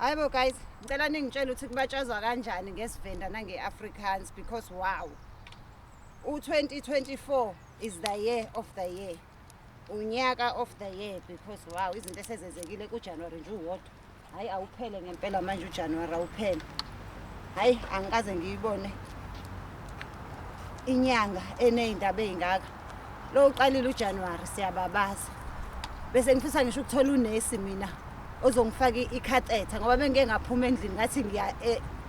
Hayibo guys, ngicela ningitshela ukuthi kubatshazwa kanjani ngeSivenda nange-Afrikaans because wow. U2024 is the year of the year. Unyaka of the year because wow, izinto esezenzekile kuJanuary nje uwodwa. Hayi awuphele ngempela manje uJanuary awuphele. Hayi angikaze ngiyibone inyanga enezindaba ezingaka. Lo uqalile uJanuary siyababaza. Bese ngifisa ngisho ukuthola unesi mina ozongifaka ikhathetha ngoba bengeke ngaphuma endlini ngathi ngiya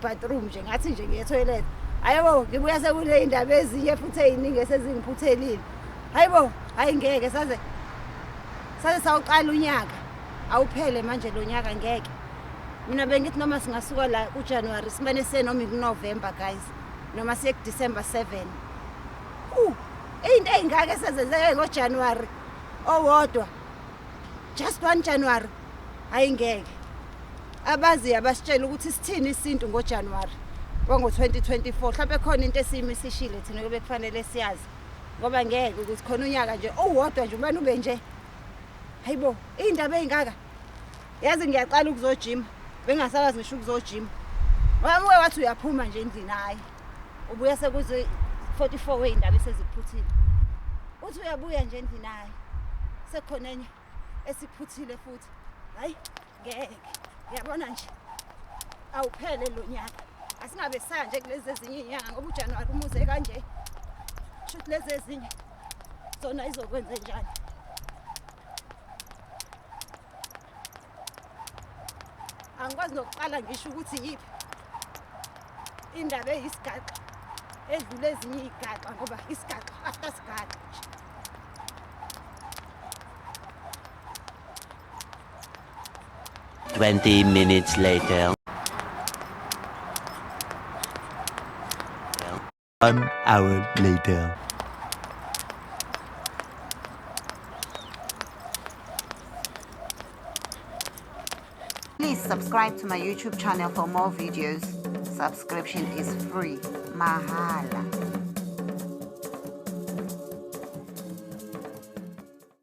bathroom nje ngathi nje ngiye toilet. Hayibo ngibuya sekule indaba ezinye futhi eziningi esezingiputhelile. Hayibo hayi ngeke saze sawuqala unyaka awuphele manje lo nyaka ngeke. Mina bengithi noma singasuka la kuJanuary simane siye noma kuNovember guys noma siye kuDecember 7. Into eyingaka esezenzeke ngoJanuary owodwa just 1 January hayi ngeke. Abazi abasitshela ukuthi sithini isintu ngoJanuary wango2024 mhlawumbe khona into esiyimisishile thina kube kufanele siyazi ngoba ngeke ukuthi khona unyaka nje owodwa nje ubani ube nje. Hayibo indaba ezingaka yazi ngiyaqala ukuzojima bengasawazi ngisho ukuzojima wami wathi uyaphuma nje endlini hayi ubuya sekuze 44 weindaba eseziphuthile uthi uyabuya nje endlini hayi sekhona enye esiphuthile futhi hayi ngeke ngiyabona nje awuphele lo nyaka asingabe sanje kulezi ezinye inyanga ngoba uJanuary umuze kanje shothi lezi ezinye zona izokwenza njani. Angikwazi nokuqala ngisho ukuthi yiphi indaba eyisigaxa edlule ezinye izigaxa ngoba isigaxa after sigaxa. Twenty minutes later. 1 hour later. Please subscribe to my YouTube channel for more videos. Subscription is free. Mahala.